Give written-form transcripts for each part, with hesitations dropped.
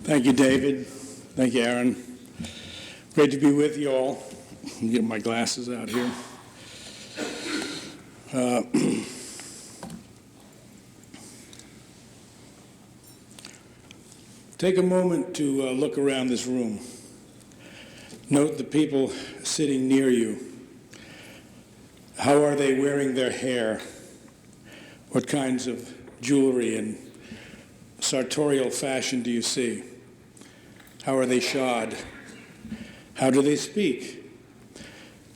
Thank you, David. Thank you, Aaron. Great to be with you all. Let me get my glasses out here. Take a moment to look around this room. Note the people sitting near you. How are they wearing their hair? What kinds of jewelry and sartorial fashion do you see? How are they shod? How do they speak?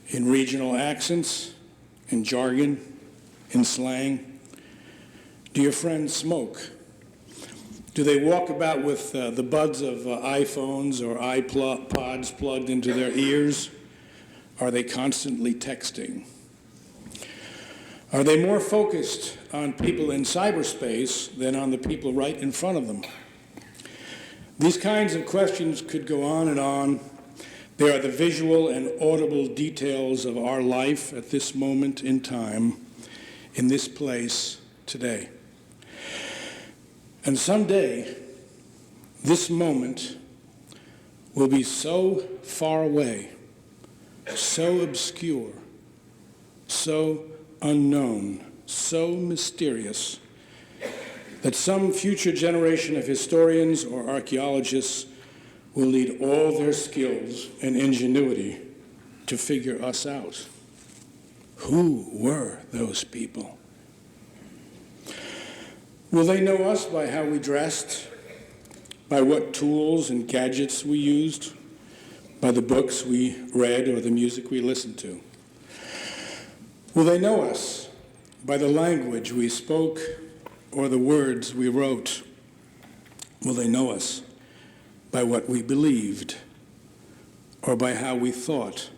In regional accents, in jargon, in slang? Do your friends smoke? Do they walk about with the buds of iPhones or iPods plugged into their ears? Are they constantly texting? Are they more focused on people in cyberspace than on the people right in front of them? These kinds of questions could go on and on. They are the visual and audible details of our life at this moment in time, in this place today. And someday, this moment will be so far away, so obscure, so unknown, so mysterious, that some future generation of historians or archaeologists will need all their skills and ingenuity to figure us out. Who were those people? Will they know us by how we dressed, by what tools and gadgets we used, by the books we read or the music we listened to? Will they know us by the language we spoke or the words we wrote? Will they know us by what we believed, or by how we thought,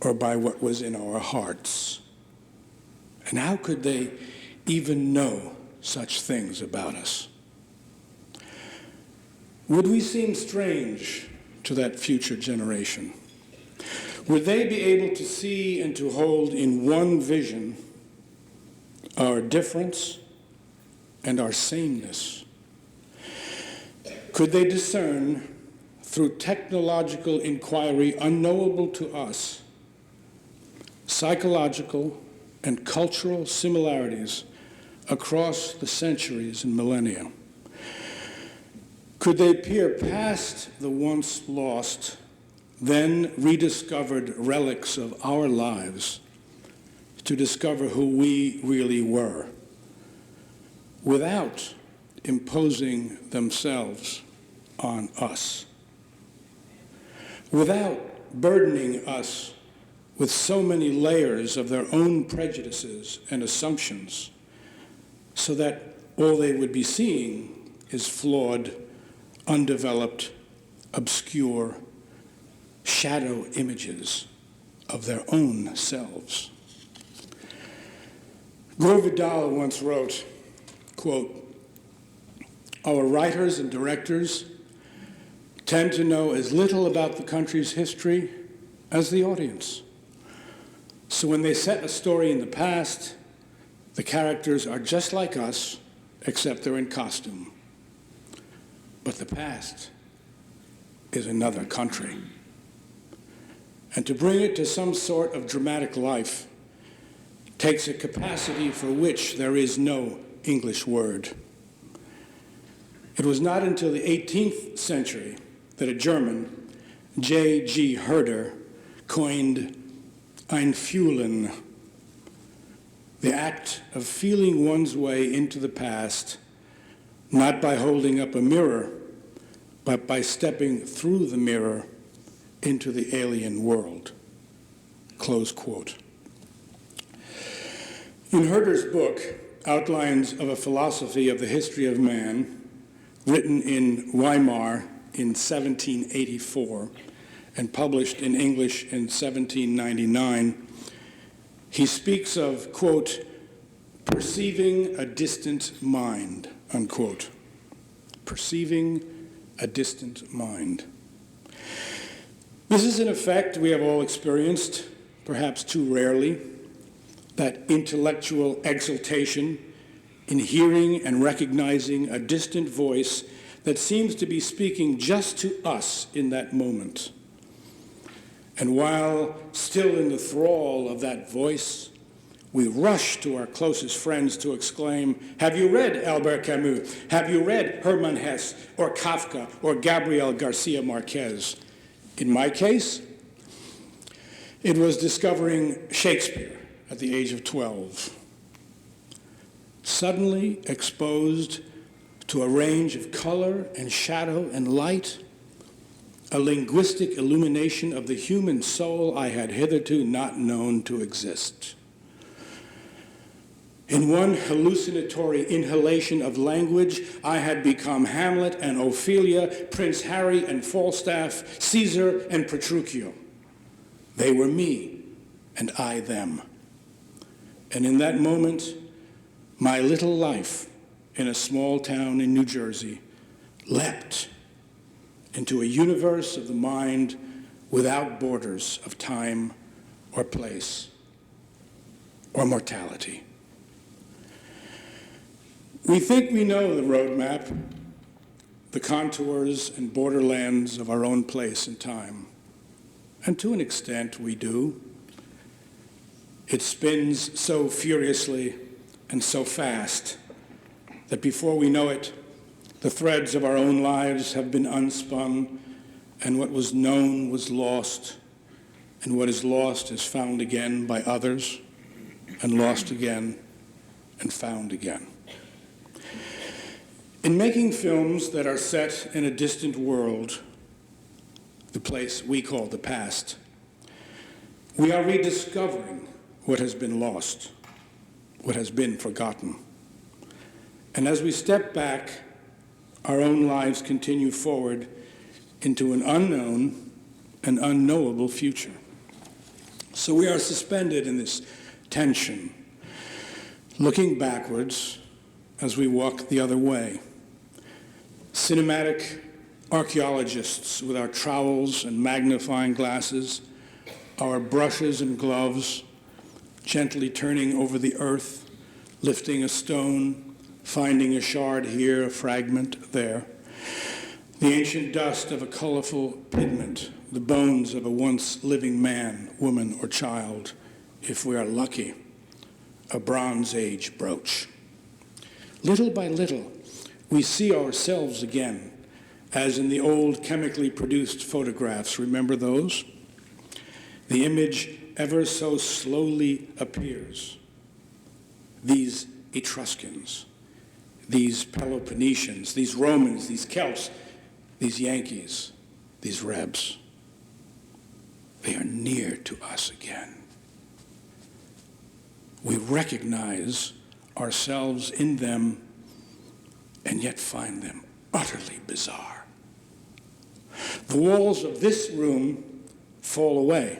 or by what was in our hearts? And how could they even know such things about us? Would we seem strange to that future generation? Would they be able to see and to hold in one vision our difference and our sameness? Could they discern, through technological inquiry unknowable to us, psychological and cultural similarities across the centuries and millennia? Could they peer past the once lost, then rediscovered relics of our lives to discover who we really were, without imposing themselves on us, without burdening us with so many layers of their own prejudices and assumptions, so that all they would be seeing is flawed, undeveloped, obscure, shadow images of their own selves? Gore Vidal once wrote, quote, "Our writers and directors tend to know as little about the country's history as the audience. So when they set a story in the past, the characters are just like us, except they're in costume. But the past is another country. And to bring it to some sort of dramatic life takes a capacity for which there is no English word. It was not until the 18th century that a German, J.G. Herder, coined Einfühlen, the act of feeling one's way into the past, not by holding up a mirror, but by stepping through the mirror into the alien world." Close quote. In Herder's book, Outlines of a Philosophy of the History of Man, written in Weimar in 1784 and published in English in 1799, he speaks of, quote, "perceiving a distant mind," unquote. Perceiving a distant mind. This is an effect we have all experienced, perhaps too rarely, that intellectual exultation in hearing and recognizing a distant voice that seems to be speaking just to us in that moment. And while still in the thrall of that voice, we rush to our closest friends to exclaim, "Have you read Albert Camus? Have you read Hermann Hesse or Kafka or Gabriel Garcia Marquez?" In my case, it was discovering Shakespeare at the age of 12. Suddenly exposed to a range of color and shadow and light, a linguistic illumination of the human soul I had hitherto not known to exist. In one hallucinatory inhalation of language, I had become Hamlet and Ophelia, Prince Harry and Falstaff, Caesar and Petruchio. They were me, and I them. And in that moment, my little life in a small town in New Jersey leapt into a universe of the mind without borders of time or place or mortality. We think we know the roadmap, the contours and borderlands of our own place and time. And to an extent, we do. It spins so furiously and so fast that before we know it, the threads of our own lives have been unspun, and what was known was lost, and what is lost is found again by others, and lost again, and found again. In making films that are set in a distant world, the place we call the past, we are rediscovering what has been lost, what has been forgotten. And as we step back, our own lives continue forward into an unknown and unknowable future. So we are suspended in this tension, looking backwards as we walk the other way. Cinematic archaeologists with our trowels and magnifying glasses, our brushes and gloves, gently turning over the earth, lifting a stone, finding a shard here, a fragment there. The ancient dust of a colorful pigment, the bones of a once living man, woman, or child, if we are lucky, a Bronze Age brooch. Little by little, we see ourselves again, as in the old chemically produced photographs. Remember those? The image ever so slowly appears. These Etruscans, these Peloponnesians, these Romans, these Celts, these Yankees, these Rebs, they are near to us again. We recognize ourselves in them and yet find them utterly bizarre. The walls of this room fall away.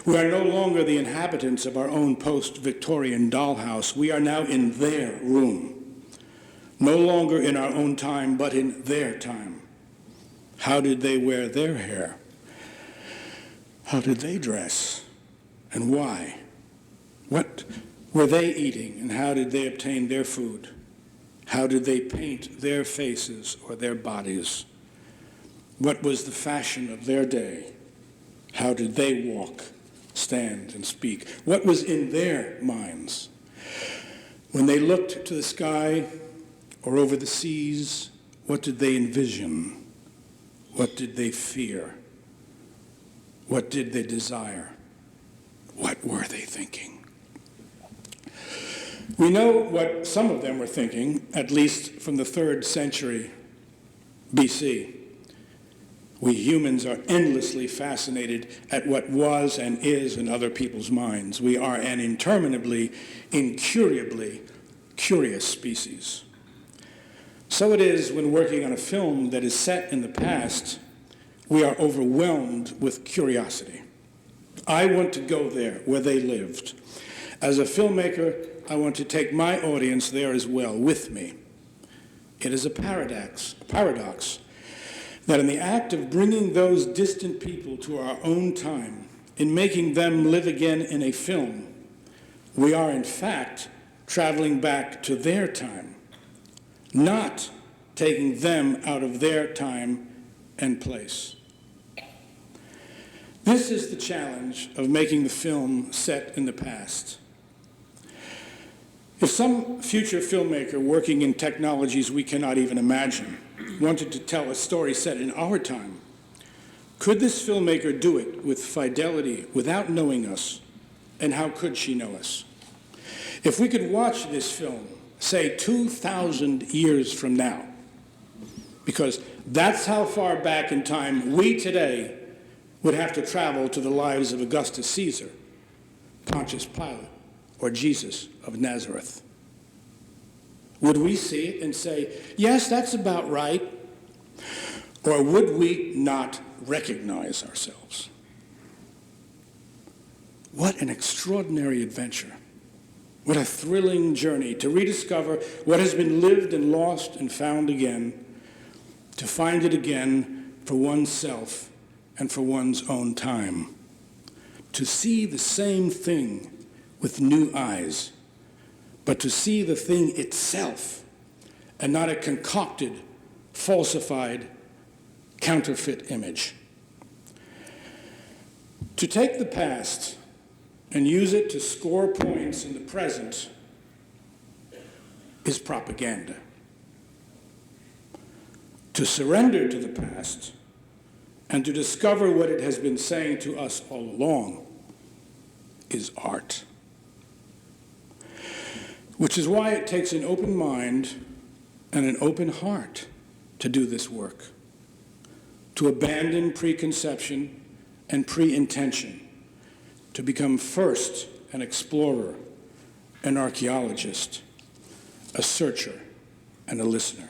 We are no longer the inhabitants of our own post-Victorian dollhouse. We are now in their room. No longer in our own time, but in their time. How did they wear their hair? How did they dress? And why? What were they eating, and how did they obtain their food? How did they paint their faces or their bodies? What was the fashion of their day? How did they walk, stand, and speak? What was in their minds? When they looked to the sky or over the seas, what did they envision? What did they fear? What did they desire? What were they thinking? We know what some of them were thinking, at least from the 3rd century BC. We humans are endlessly fascinated at what was and is in other people's minds. We are an interminably, incurably curious species. So it is when working on a film that is set in the past, we are overwhelmed with curiosity. I want to go there where they lived. As a filmmaker, I want to take my audience there as well, with me. It is a paradox that in the act of bringing those distant people to our own time, in making them live again in a film, we are in fact traveling back to their time, not taking them out of their time and place. This is the challenge of making the film set in the past. If some future filmmaker working in technologies we cannot even imagine wanted to tell a story set in our time, could this filmmaker do it with fidelity without knowing us, and how could she know us? If we could watch this film, say 2,000 years from now, because that's how far back in time we today would have to travel to the lives of Augustus Caesar, Pontius Pilate, or Jesus of Nazareth. Would we see it and say, yes, that's about right? Or would we not recognize ourselves? What an extraordinary adventure. What a thrilling journey to rediscover what has been lived and lost and found again, to find it again for oneself and for one's own time. To see the same thing with new eyes, but to see the thing itself and not a concocted, falsified, counterfeit image. To take the past and use it to score points in the present is propaganda. To surrender to the past and to discover what it has been saying to us all along is art. Which is why it takes an open mind and an open heart to do this work, to abandon preconception and pre-intention, to become first an explorer, an archaeologist, a searcher, and a listener.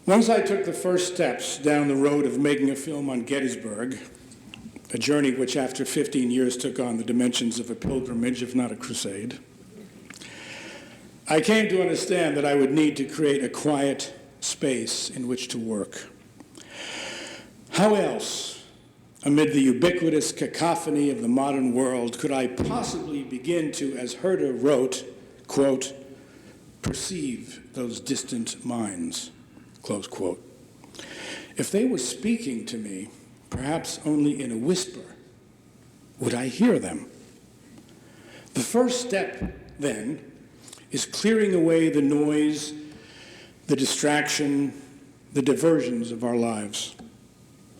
Once I took the first steps down the road of making a film on Gettysburg, a journey which after 15 years took on the dimensions of a pilgrimage, if not a crusade, I came to understand that I would need to create a quiet space in which to work. How else, amid the ubiquitous cacophony of the modern world, could I possibly begin to, as Herder wrote, quote, perceive those distant minds, close quote. If they were speaking to me, perhaps only in a whisper, would I hear them? The first step, then, is clearing away the noise, the distraction, the diversions of our lives.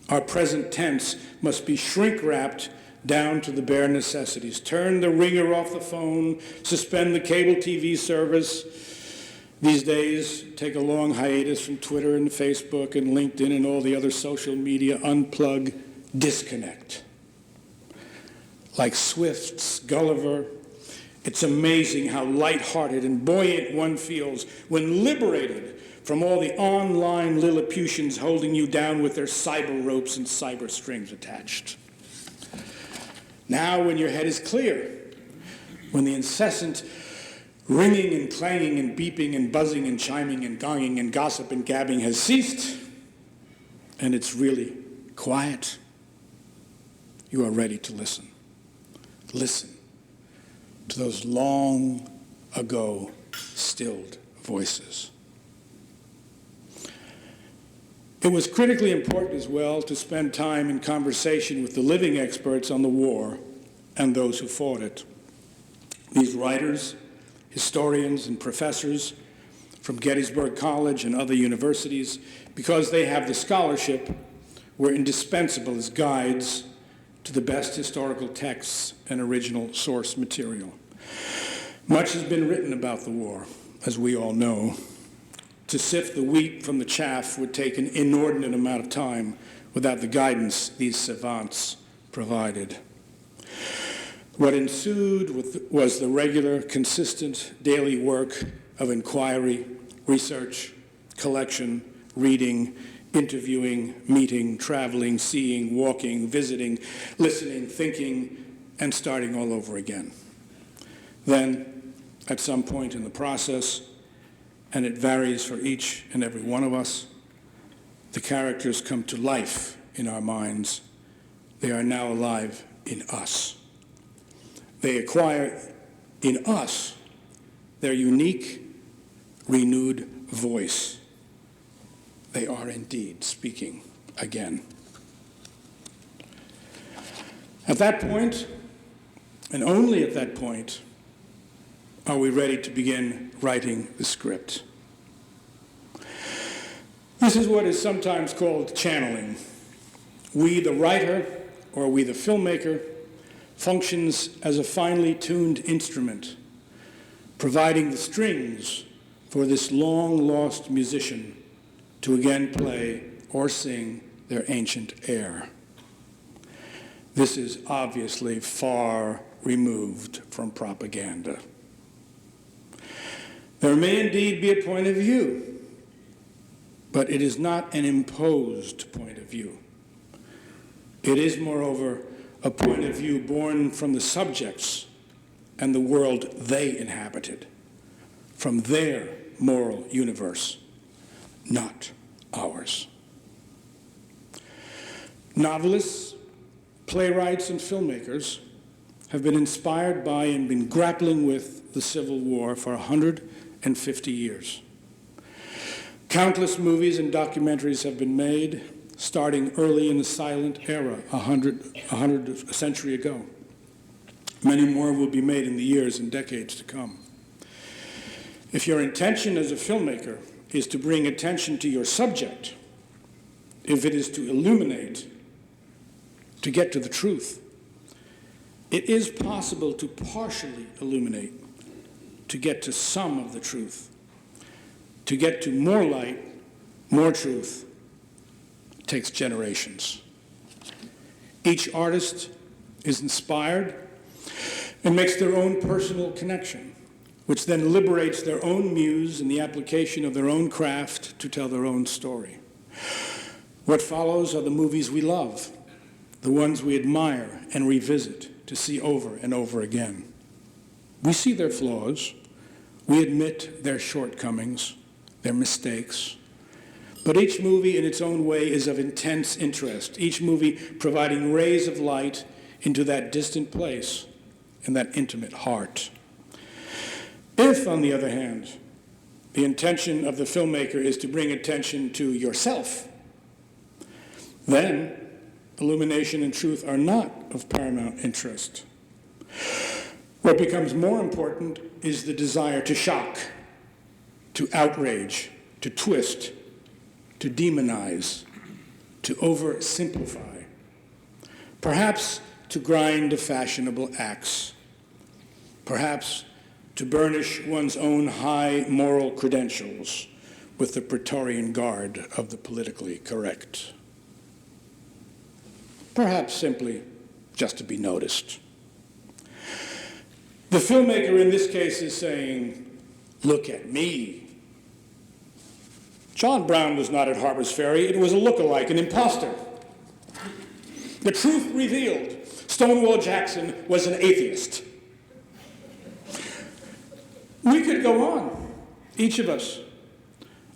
Our present tense must be shrink-wrapped down to the bare necessities. Turn the ringer off the phone, suspend the cable TV service. These days, take a long hiatus from Twitter and Facebook and LinkedIn and all the other social media. Unplug, disconnect. Like Swift's Gulliver, it's amazing how lighthearted and buoyant one feels when liberated from all the online Lilliputians holding you down with their cyber ropes and cyber strings attached. Now, when your head is clear, when the incessant ringing and clanging and beeping and buzzing and chiming and gonging and gossip and gabbing has ceased, and it's really quiet, you are ready to listen. Listen to those long ago stilled voices. It was critically important as well to spend time in conversation with the living experts on the war and those who fought it. These writers, historians, and professors from Gettysburg College and other universities, because they have the scholarship, were indispensable as guides to the best historical texts and original source material. Much has been written about the war, as we all know. To sift the wheat from the chaff would take an inordinate amount of time without the guidance these savants provided. What ensued was the regular, consistent daily work of inquiry, research, collection, reading, interviewing, meeting, traveling, seeing, walking, visiting, listening, thinking, and starting all over again. Then, at some point in the process, and it varies for each and every one of us, the characters come to life in our minds. They are now alive in us. They acquire in us their unique, renewed voice. They are indeed speaking again. At that point, and only at that point, are we ready to begin writing the script. This is what is sometimes called channeling. We, the writer, or we, the filmmaker, functions as a finely tuned instrument, providing the strings for this long-lost musician to again play or sing their ancient air. This is obviously far removed from propaganda. There may indeed be a point of view, but it is not an imposed point of view. It is, moreover, a point of view born from the subjects and the world they inhabited, from their moral universe, not ours. Novelists, playwrights, and filmmakers have been inspired by and been grappling with the Civil War for 150 years. Countless movies and documentaries have been made, starting early in the silent era, a century ago. Many more will be made in the years and decades to come. If your intention as a filmmaker is to bring attention to your subject, if it is to illuminate, to get to the truth, it is possible to partially illuminate, to get to some of the truth. To get to more light, more truth, takes generations. Each artist is inspired and makes their own personal connection, which then liberates their own muse in the application of their own craft to tell their own story. What follows are the movies we love, the ones we admire and revisit to see over and over again. We see their flaws, we admit their shortcomings, their mistakes, but each movie in its own way is of intense interest, each movie providing rays of light into that distant place and that intimate heart. If, on the other hand, the intention of the filmmaker is to bring attention to yourself, then illumination and truth are not of paramount interest. What becomes more important is the desire to shock, to outrage, to twist, to demonize, to oversimplify, perhaps to grind a fashionable axe, perhaps to burnish one's own high moral credentials with the Praetorian Guard of the politically correct. Perhaps simply just to be noticed. The filmmaker in this case is saying, "Look at me." John Brown was not at Harper's Ferry. It was a look-alike, an imposter. The truth revealed. Stonewall Jackson was an atheist. We could go on, each of us,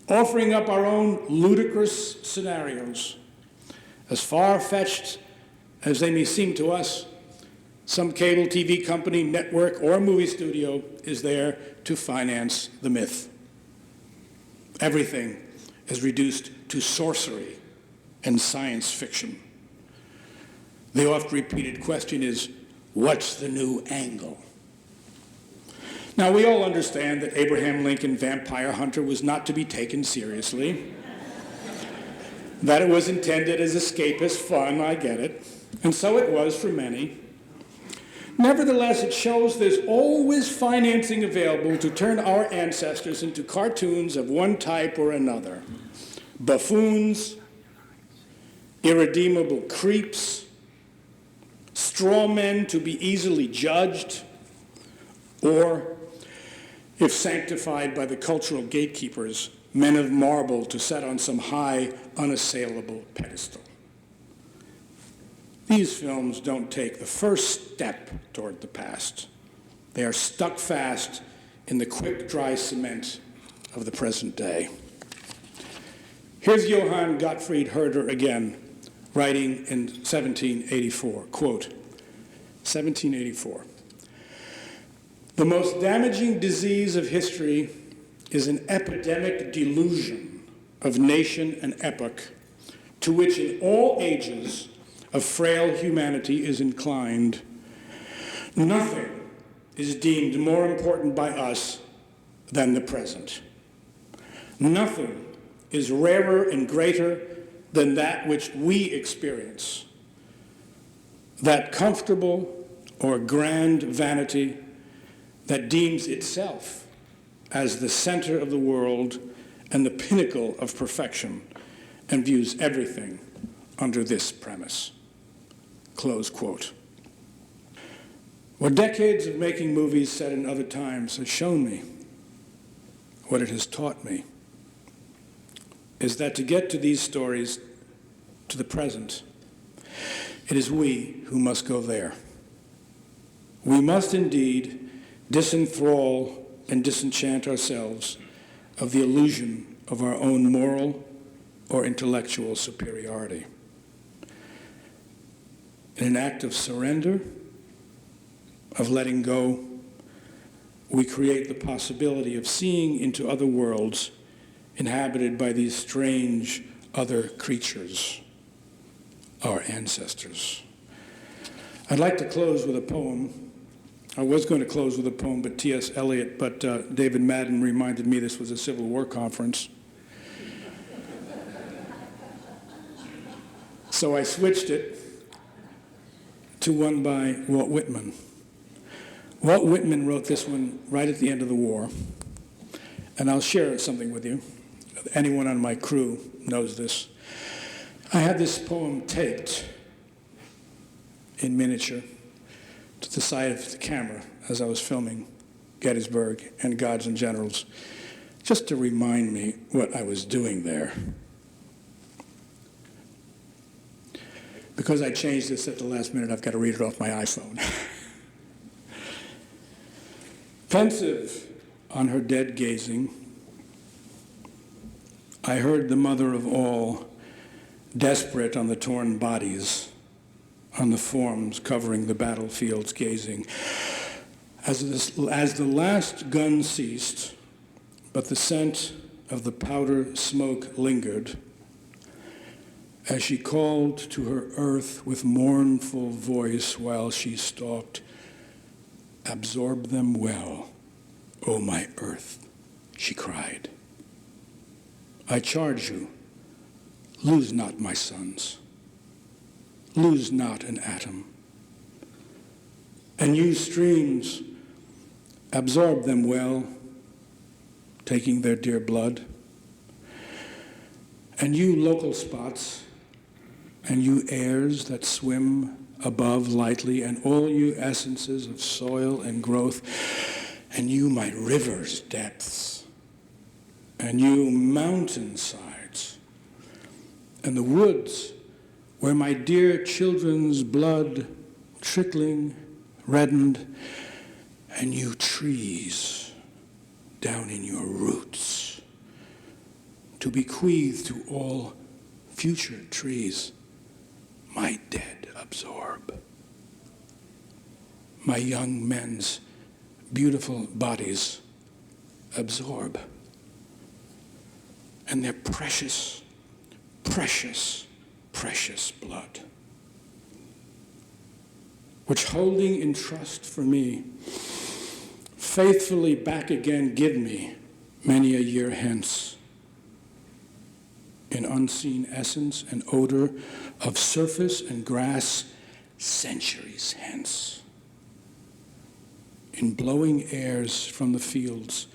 offering up our own ludicrous scenarios. As far-fetched as they may seem to us, some cable TV company, network, or movie studio is there to finance the myth. Everything is reduced to sorcery and science fiction. The oft-repeated question is, what's the new angle? Now, we all understand that Abraham Lincoln Vampire Hunter was not to be taken seriously, that it was intended as escapist fun, I get it, and so it was for many. Nevertheless, it shows there's always financing available to turn our ancestors into cartoons of one type or another. Buffoons, irredeemable creeps, straw men to be easily judged, or, if sanctified by the cultural gatekeepers, men of marble to set on some high, unassailable pedestal. These films don't take the first step toward the past. They are stuck fast in the quick, dry cement of the present day. Here's Johann Gottfried Herder again, writing in 1784, quote, 1784. "The most damaging disease of history is an epidemic delusion of nation and epoch to which in all ages of frail humanity is inclined. Nothing is deemed more important by us than the present. Nothing is rarer and greater than that which we experience. That comfortable or grand vanity that deems itself as the center of the world and the pinnacle of perfection and views everything under this premise. Close quote. What decades of making movies set in other times has shown me, what it has taught me, is that to get to these stories, to the present, it is we who must go there. We must indeed disenthrall and disenchant ourselves of the illusion of our own moral or intellectual superiority. In an act of surrender, of letting go, we create the possibility of seeing into other worlds inhabited by these strange other creatures, our ancestors. I'd like to close with a poem. I was going to close with a poem by T.S. Eliot, but David Madden reminded me this was a Civil War conference. So I switched it to one by Walt Whitman. Walt Whitman wrote this one right at the end of the war, and I'll share something with you. Anyone on my crew knows this. I had this poem taped in miniature to the side of the camera as I was filming Gettysburg and Gods and Generals, just to remind me what I was doing there. Because I changed this at the last minute, I've got to read it off my iPhone. Pensive on her dead gazing, I heard the mother of all, desperate on the torn bodies, on the forms covering the battlefields gazing. As the last gun ceased, but the scent of the powder smoke lingered, as she called to her earth with mournful voice while she stalked, "Absorb them well, O my earth," she cried. "I charge you, lose not my sons, lose not an atom. And you streams, absorb them well, taking their dear blood. And you local spots, and you airs that swim above lightly, and all you essences of soil and growth, and you my river's depths, and you mountainsides, and the woods where my dear children's blood trickling reddened, and you trees down in your roots, to bequeath to all future trees my dead absorb. My young men's beautiful bodies absorb. And their precious, precious, precious blood, which holding in trust for me, faithfully back again give me many a year hence, in unseen essence and odor of surface and grass centuries hence. In blowing airs from the fields,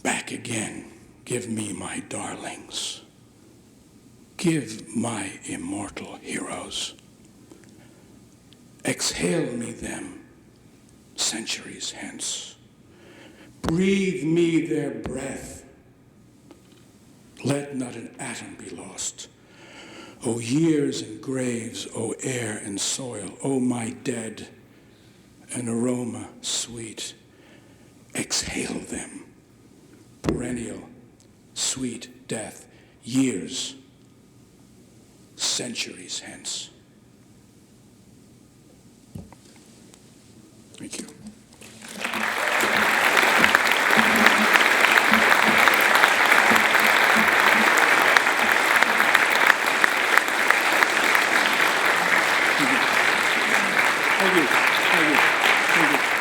back again give me my darlings. Give my immortal heroes. Exhale me them centuries hence. Breathe me their breath. Let not an atom be lost. O years and graves, O air and soil, O my dead, an aroma sweet. Exhale them, perennial, sweet death, years, centuries hence. Thank you. Thank you. Thank you. Thank you.